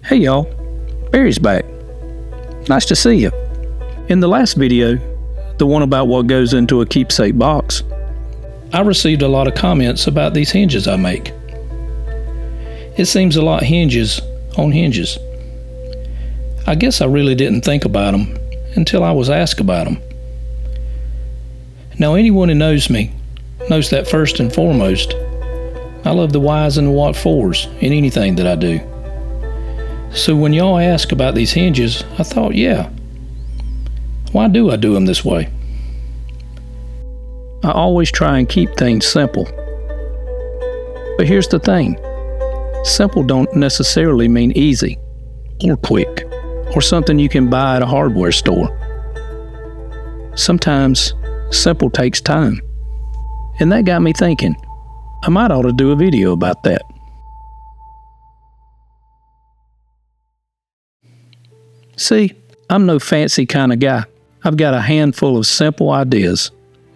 Hey y'all, Barry's back. Nice to see you. In the last video, the one about what goes into a keepsake box, I received a lot of comments about these hinges I make. It seems a lot hinges on hinges. I guess I really didn't think about them until I was asked about them. Now anyone who knows me knows that first and foremost, I love the whys and the what fors in anything that I do. So when y'all ask about these hinges, I thought, yeah, why do I do them this way? I always try and keep things simple. But here's the thing. Simple don't necessarily mean easy, or quick, or something you can buy at a hardware store. Sometimes, simple takes time. And that got me thinking, I might ought to do a video about that. See, I'm no fancy kind of guy. I've got a handful of simple ideas,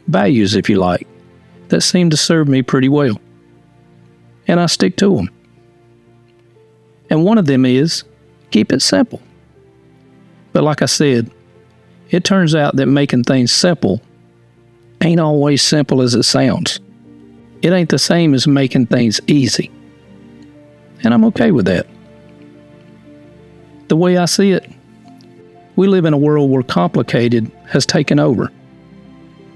values if you like, that seem to serve me pretty well. And I stick to them. And one of them is, keep it simple. But like I said, it turns out that making things simple ain't always simple as it sounds. It ain't the same as making things easy. And I'm okay with that. The way I see it, we live in a world where complicated has taken over.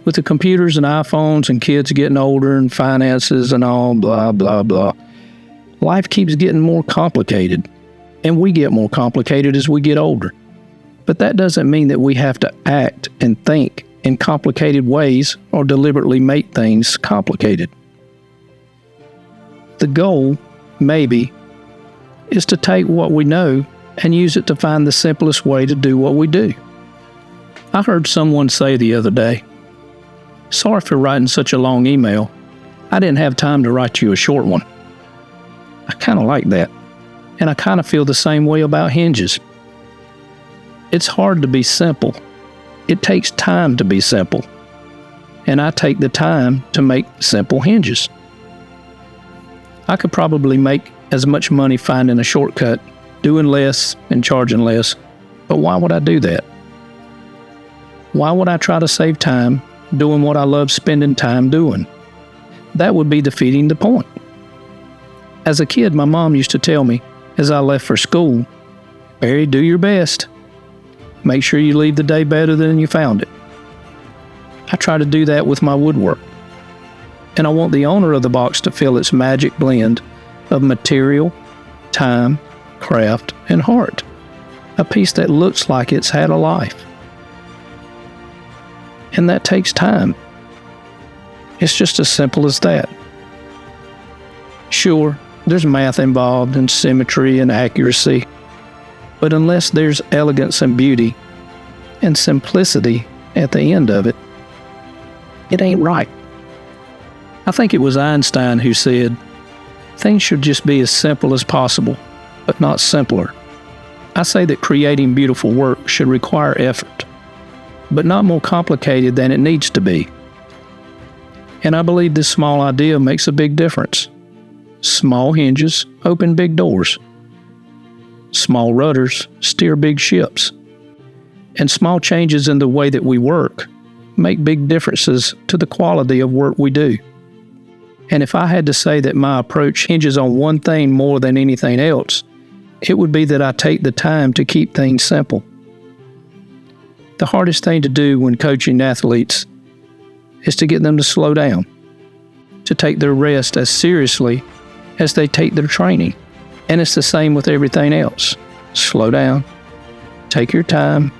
With the computers and iPhones and kids getting older and finances and all blah, blah, blah. Life keeps getting more complicated, and we get more complicated as we get older. But that doesn't mean that we have to act and think in complicated ways or deliberately make things complicated. The goal, maybe, is to take what we know and use it to find the simplest way to do what we do. I heard someone say the other day, "Sorry for writing such a long email. I didn't have time to write you a short one." I kind of like that, and I kind of feel the same way about hinges. It's hard to be simple. It takes time to be simple, and I take the time to make simple hinges. I could probably make as much money finding a shortcut, doing less and charging less, but why would I do that? Why would I try to save time doing what I love spending time doing? That would be defeating the point. As a kid, my mom used to tell me, as I left for school, "Barry, do your best. Make sure you leave the day better than you found it." I try to do that with my woodwork. And I want the owner of the box to feel its magic blend of material, time, craft, and heart. A piece that looks like it's had a life. And that takes time. It's just as simple as that. Sure, there's math involved and symmetry and accuracy. But unless there's elegance and beauty and simplicity at the end of it, it ain't right. I think it was Einstein who said, "Things should just be as simple as possible, but not simpler." I say that creating beautiful work should require effort, but not more complicated than it needs to be. And I believe this small idea makes a big difference. Small hinges open big doors. Small rudders steer big ships. And small changes in the way that we work make big differences to the quality of work we do. And if I had to say that my approach hinges on one thing more than anything else, it would be that I take the time to keep things simple. The hardest thing to do when coaching athletes is to get them to slow down, to take their rest as seriously as they take their training. And it's the same with everything else. Slow down, take your time,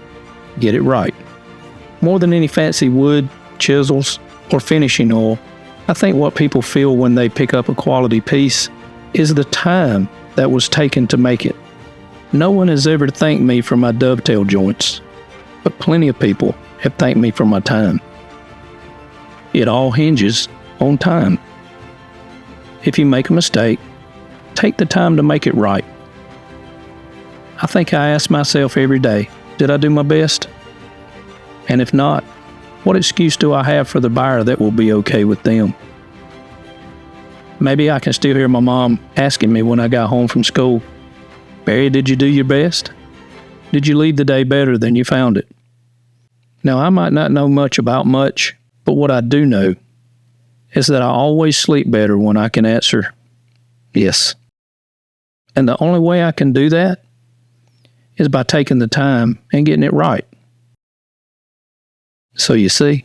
get it right. More than any fancy wood, chisels, or finishing oil, I think what people feel when they pick up a quality piece is the time that was taken to make it. No one has ever thanked me for my dovetail joints, but plenty of people have thanked me for my time. It all hinges on time. If you make a mistake, take the time to make it right. I think I ask myself every day, did I do my best? And if not, what excuse do I have for the buyer that will be okay with them? Maybe I can still hear my mom asking me when I got home from school, Barry, did you do your best? Did you leave the day better than you found it? Now, I might not know much about much, but what I do know is that I always sleep better when I can answer yes. And the only way I can do that is by taking the time and getting it right. So you see,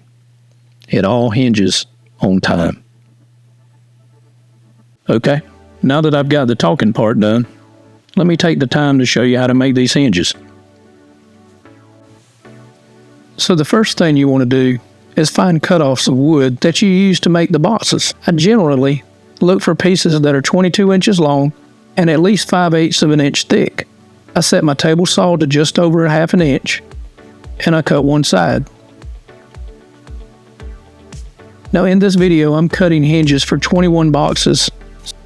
it all hinges on time. Okay, now that I've got the talking part done, let me take the time to show you how to make these hinges. So the first thing you want to do is find cutoffs of wood that you use to make the boxes. I generally look for pieces that are 22 inches long and at least 5/8 of an inch thick. I set my table saw to just over a half an inch and I cut one side. Now in this video, I'm cutting hinges for 21 boxes.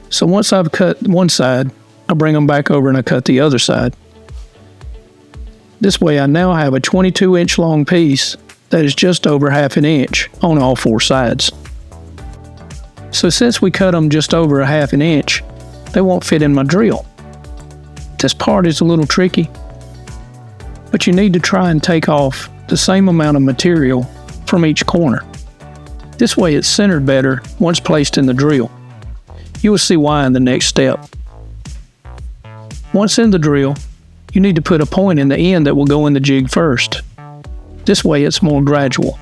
So once I've cut one side, I bring them back over and I cut the other side. This way I now have a 22 inch long piece that is just over half an inch on all four sides. So since we cut them just over a half an inch, they won't fit in my drill. This part is a little tricky, but you need to try and take off the same amount of material from each corner. This way it's centered better once placed in the drill. You will see why in the next step. Once in the drill, you need to put a point in the end that will go in the jig first. This way it's more gradual.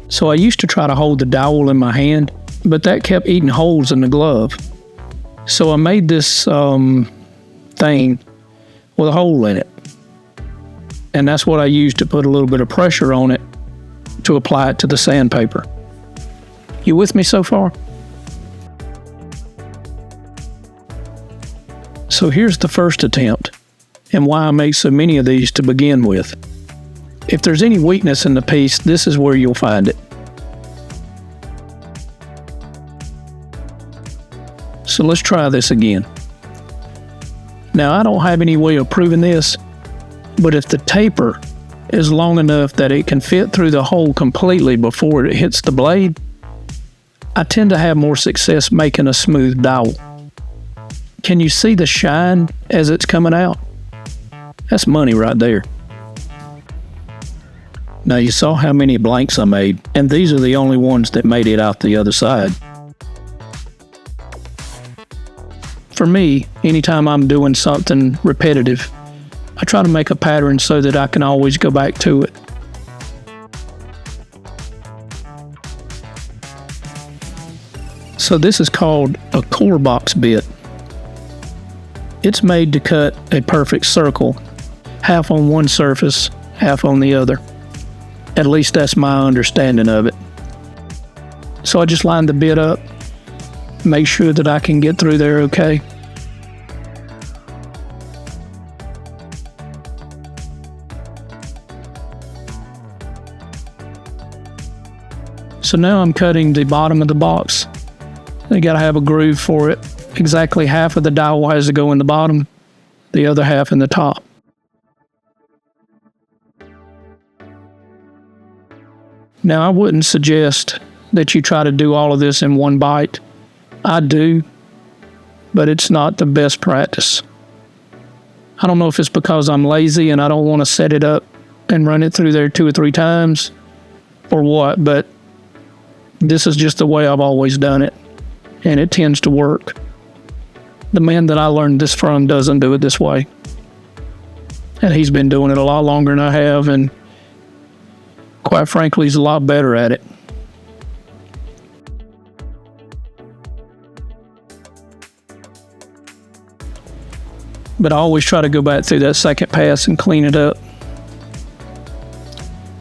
So I used to try to hold the dowel in my hand, but that kept eating holes in the glove. So I made this thing with a hole in it. And that's what I used to put a little bit of pressure on it to apply it to the sandpaper. You with me so far? So here's the first attempt, and why I make so many of these to begin with. If there's any weakness in the piece, this is where you'll find it. So let's try this again. Now I don't have any way of proving this, but if the taper is long enough that it can fit through the hole completely before it hits the blade, I tend to have more success making a smooth dowel. Can you see the shine as it's coming out? That's money right there. Now you saw how many blanks I made, and these are the only ones that made it out the other side. For me, anytime I'm doing something repetitive, I try to make a pattern so that I can always go back to it. So this is called a core box bit. It's made to cut a perfect circle, half on one surface, half on the other. At least that's my understanding of it. So I just line the bit up, make sure that I can get through there okay. So now I'm cutting the bottom of the box. You gotta have a groove for it. Exactly half of the dowel has to go in the bottom, the other half in the top. Now I wouldn't suggest that you try to do all of this in one bite. I do, but it's not the best practice. I don't know if it's because I'm lazy and I don't want to set it up and run it through there 2 or 3 times or what, but this is just the way I've always done it, and it tends to work. The man that I learned this from doesn't do it this way. And he's been doing it a lot longer than I have, and quite frankly, he's a lot better at it. But I always try to go back through that second pass and clean it up.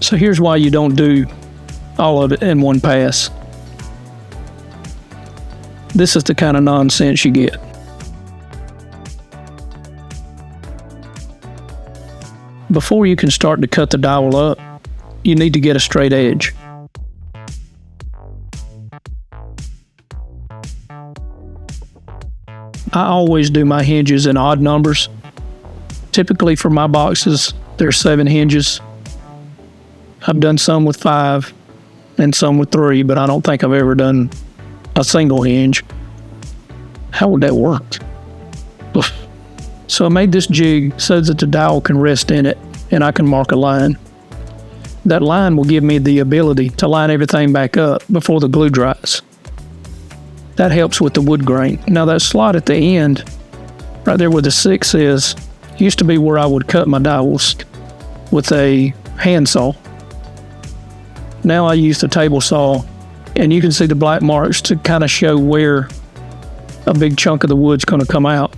So here's why you don't do all of it in one pass. This is the kind of nonsense you get. Before you can start to cut the dowel up, you need to get a straight edge. I always do my hinges in odd numbers. Typically for my boxes, there's 7 hinges. I've done some with 5 and some with 3, but I don't think I've ever done a single hinge. How would that work? Oof. So I made this jig so that the dowel can rest in it and I can mark a line. That line will give me the ability to line everything back up before the glue dries. That helps with the wood grain. Now that slot at the end, right there where the 6 is, used to be where I would cut my dowels with a handsaw. Now I use the table saw, and you can see the black marks to kind of show where a big chunk of the wood's going to come out.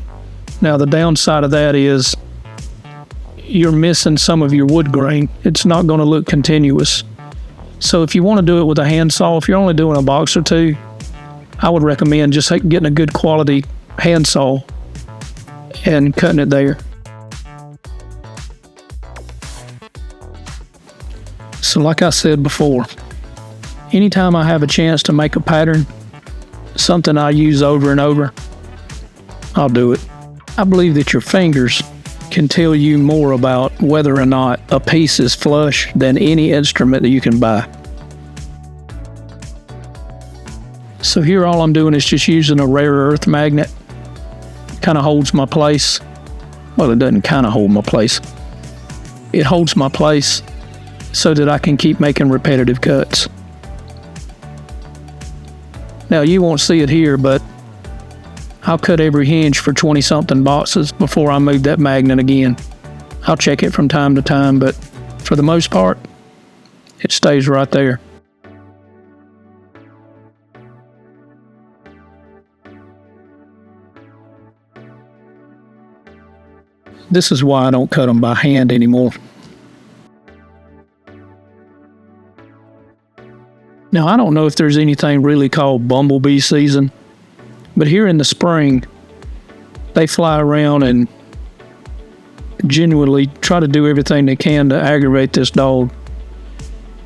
Now the downside of that is you're missing some of your wood grain. It's not going to look continuous. So if you want to do it with a handsaw, if you're only doing a box or two, I would recommend just getting a good quality handsaw and cutting it there. So like I said before, anytime I have a chance to make a pattern, something I use over and over, I'll do it. I believe that your fingers can tell you more about whether or not a piece is flush than any instrument that you can buy. So here all I'm doing is just using a rare earth magnet. Kind of holds my place. Well, it doesn't kind of hold my place. It holds my place so that I can keep making repetitive cuts. Now you won't see it here, but I'll cut every hinge for 20-something boxes before I move that magnet again. I'll check it from time to time, but for the most part, it stays right there. This is why I don't cut them by hand anymore. Now, I don't know if there's anything really called bumblebee season, but here in the spring, they fly around and genuinely try to do everything they can to aggravate this dog.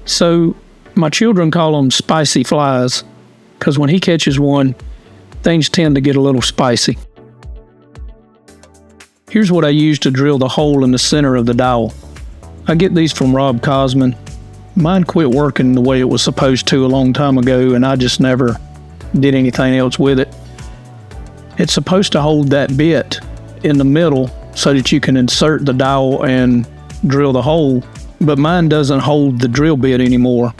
So my children call them spicy flies, because when he catches one, things tend to get a little spicy. Here's what I use to drill the hole in the center of the dowel. I get these from Rob Cosman. Mine quit working the way it was supposed to a long time ago, and I just never did anything else with it. It's supposed to hold that bit in the middle so that you can insert the dowel and drill the hole, but mine doesn't hold the drill bit anymore.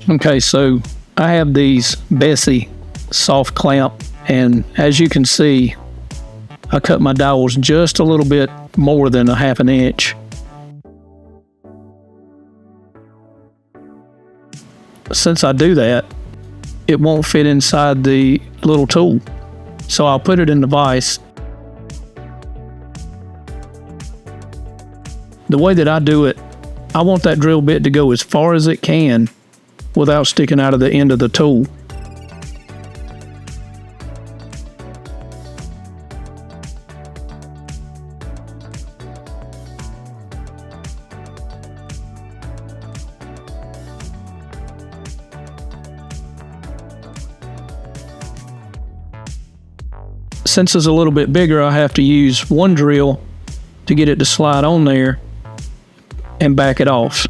Okay, so I have these BESSEY soft clamp, and as you can see, I cut my dowels just a little bit more than a half an inch. Since I do that, it won't fit inside the little tool, so I'll put it in the vise. The way that I do it, I want that drill bit to go as far as it can without sticking out of the end of the tool. Since it's a little bit bigger, I have to use one drill to get it to slide on there and back it off.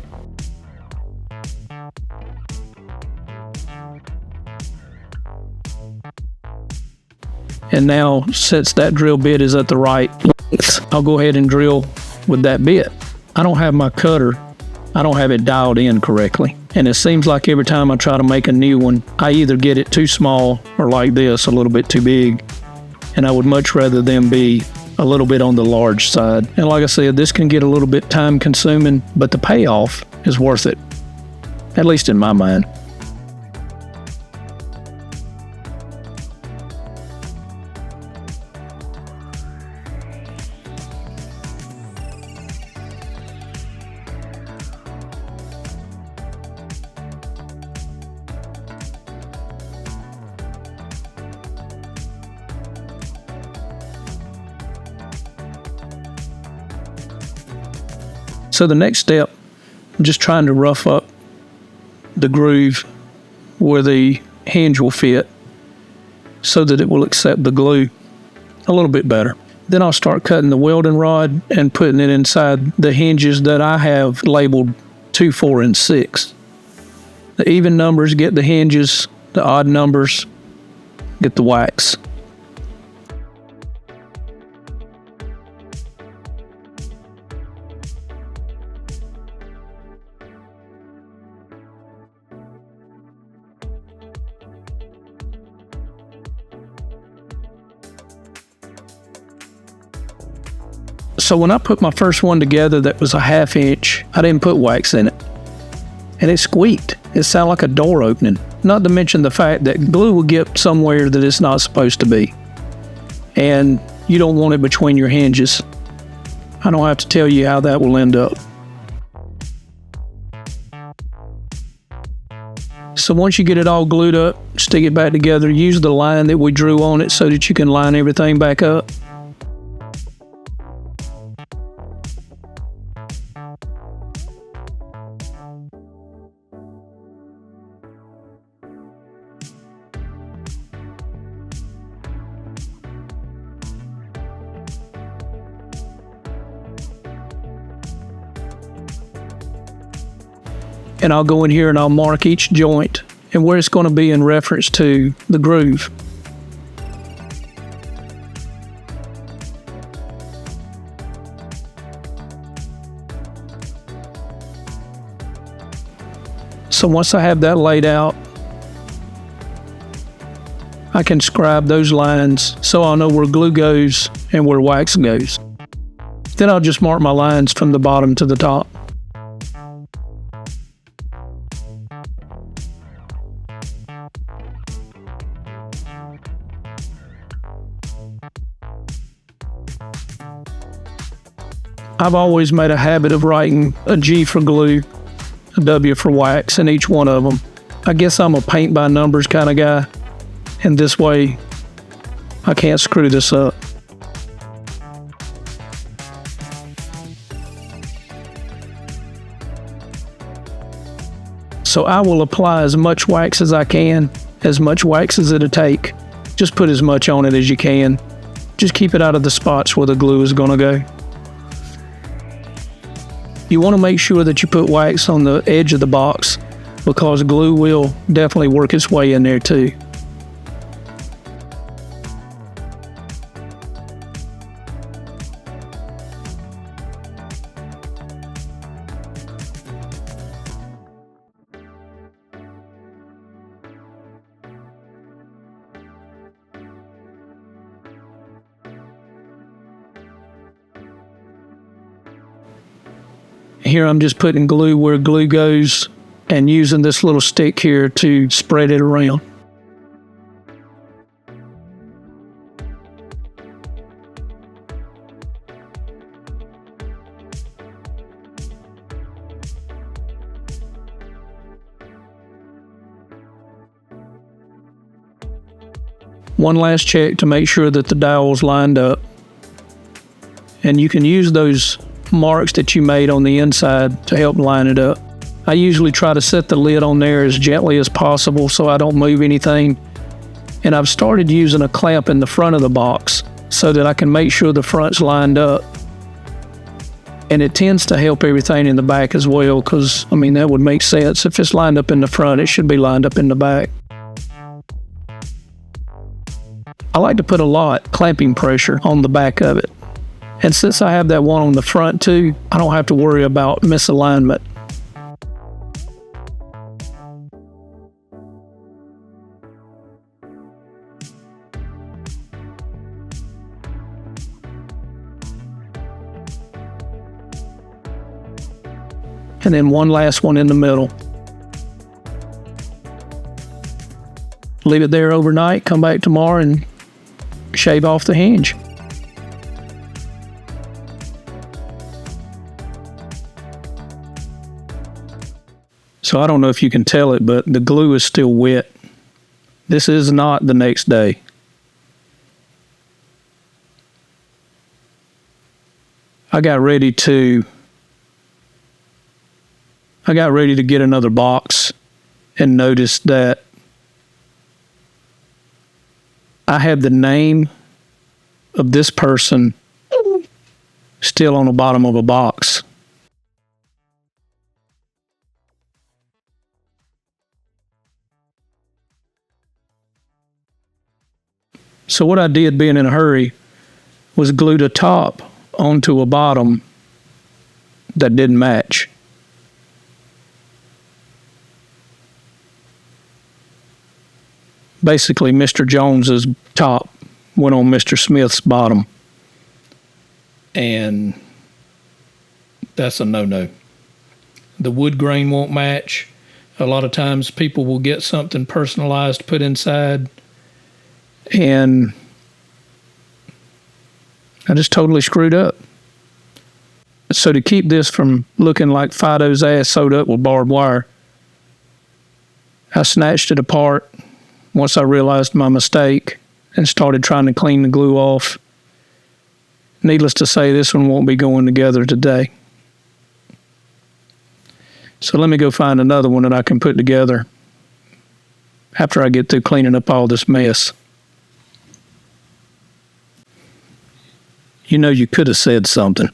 And now, since that drill bit is at the right length, I'll go ahead and drill with that bit. I don't have my cutter, I don't have it dialed in correctly. And it seems like every time I try to make a new one, I either get it too small or like this, a little bit too big. And I would much rather them be a little bit on the large side. And like I said, this can get a little bit time consuming, but the payoff is worth it, at least in my mind. So the next step, I'm just trying to rough up the groove where the hinge will fit so that it will accept the glue a little bit better. Then I'll start cutting the welding rod and putting it inside the hinges that I have labeled 2, 4, and 6. The even numbers get the hinges, the odd numbers get the wax. So when I put my first one together that was a 1/2 inch, I didn't put wax in it. And it squeaked. It sounded like a door opening. Not to mention the fact that glue will get somewhere that it's not supposed to be. And you don't want it between your hinges. I don't have to tell you how that will end up. So once you get it all glued up, stick it back together, use the line that we drew on it so that you can line everything back up. And I'll go in here and I'll mark each joint and where it's going to be in reference to the groove. So once I have that laid out, I can scribe those lines so I'll know where glue goes and where wax goes. Then I'll just mark my lines from the bottom to the top. I've always made a habit of writing a G for glue, a W for wax in each one of them. I guess I'm a paint by numbers kind of guy, and this way I can't screw this up. So I will apply as much wax as I can, as much wax as it'll take. Just put as much on it as you can. Just keep it out of the spots where the glue is going to go. You want to make sure that you put wax on the edge of the box because glue will definitely work its way in there too. Here I'm just putting glue where glue goes and using this little stick here to spread it around. One last check to make sure that the dowel's lined up. And you can use those marks that you made on the inside to help line it up. I usually try to set the lid on there as gently as possible so I don't move anything. And I've started using a clamp in the front of the box so that I can make sure the front's lined up. And it tends to help everything in the back as well because, I mean, that would make sense. If it's lined up in the front, it should be lined up in the back. I like to put a lot clamping pressure on the back of it. And since I have that one on the front too, I don't have to worry about misalignment. And then one last one in the middle. Leave it there overnight, come back tomorrow and shave off the hinge. So I don't know if you can tell it, but the glue is still wet. This is not the next day. I got ready to get another box and noticed that I had the name of this person still on the bottom of a box. So what I did, being in a hurry, was glued a top onto a bottom that didn't match. Basically, Mr. Jones's top went on Mr. Smith's bottom. And that's a no-no. The wood grain won't match. A lot of times people will get something personalized put inside, and I just totally screwed up. So to keep this from looking like Fido's ass sewed up with barbed wire, I snatched it apart once I realized my mistake and started trying to clean the glue off. Needless to say, this one won't be going together today. So let me go find another one that I can put together after I get through cleaning up all this mess. You know, you could have said something.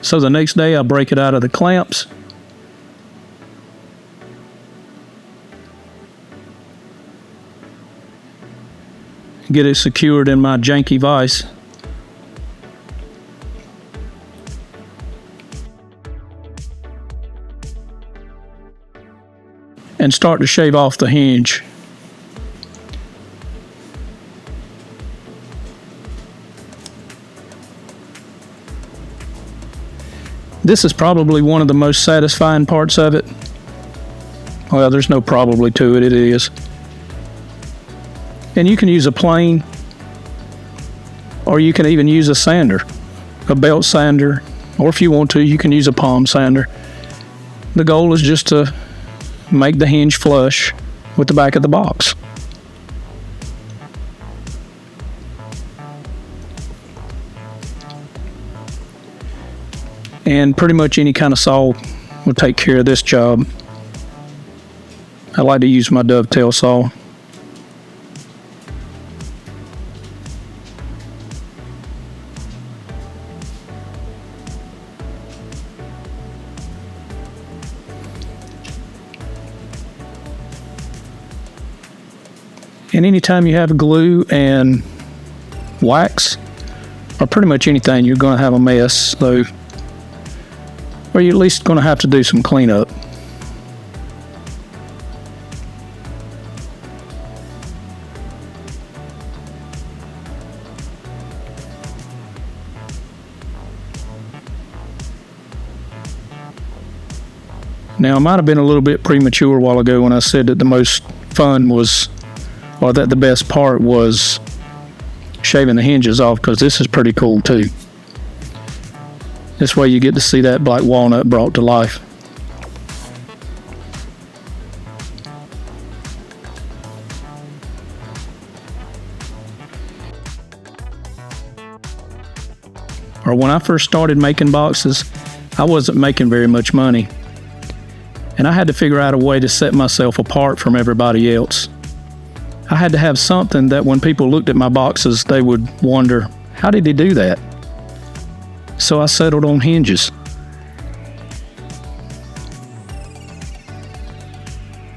So the next day I break it out of the clamps. Get it secured in my janky vise. And start to shave off the hinge. This is probably one of the most satisfying parts of it. Well, there's no probably to it, it is. And you can use a plane, or you can even use a sander, a belt sander, or if you want to, you can use a palm sander. The goal is just to make the hinge flush with the back of the box. And pretty much any kind of saw will take care of this job. I like to use my dovetail saw. And anytime you have glue and wax, or pretty much anything, you're going to have a mess, though, or you're at least going to have to do some cleanup. Now, I might have been a little bit premature a while ago when I said that the most fun was, or that the best part was shaving the hinges off, because this is pretty cool too. This way you get to see that black walnut brought to life. Or when I first started making boxes, I wasn't making very much money. And I had to figure out a way to set myself apart from everybody else. I had to have something that when people looked at my boxes, they would wonder, how did he do that? So I settled on hinges.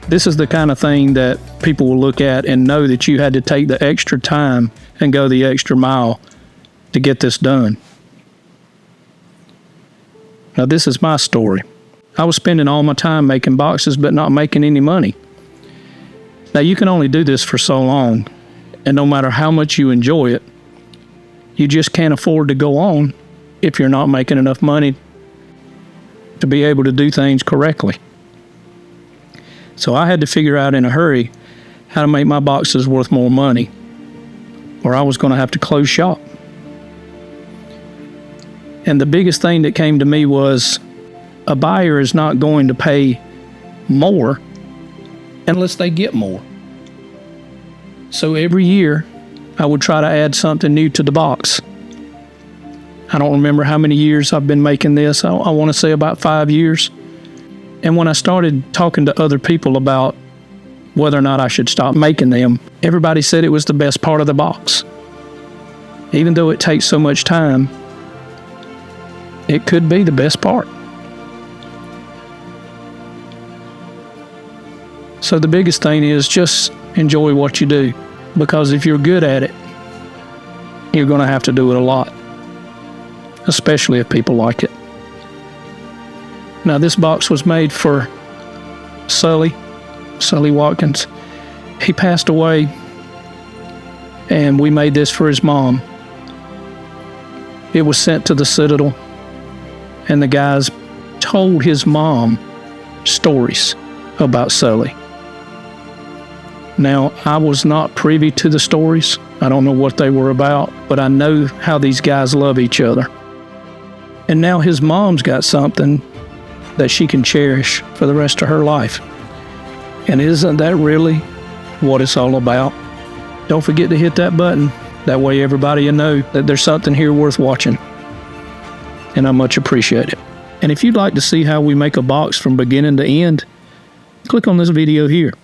This is the kind of thing that people will look at and know that you had to take the extra time and go the extra mile to get this done. Now, this is my story. I was spending all my time making boxes but not making any money. Now, you can only do this for so long, and no matter how much you enjoy it, you just can't afford to go on if you're not making enough money to be able to do things correctly. So I had to figure out in a hurry how to make my boxes worth more money, or I was going to have to close shop. And the biggest thing that came to me was, a buyer is not going to pay more unless they get more. So every year, I would try to add something new to the box. I don't remember how many years I've been making this. I want to say about 5 years. And when I started talking to other people about whether or not I should stop making them, everybody said it was the best part of the box. Even though it takes so much time, it could be the best part. So the biggest thing is just enjoy what you do, because if you're good at it, you're going to have to do it a lot, especially if people like it. Now, this box was made for Sully Watkins. He passed away, and we made this for his mom. It was sent to the Citadel, and the guys told his mom stories about Sully. Now, I was not privy to the stories. I don't know what they were about, but I know how these guys love each other. And now his mom's got something that she can cherish for the rest of her life. And isn't that really what it's all about? Don't forget to hit that button. That way everybody will know that there's something here worth watching. And I much appreciate it. And if you'd like to see how we make a box from beginning to end, click on this video here.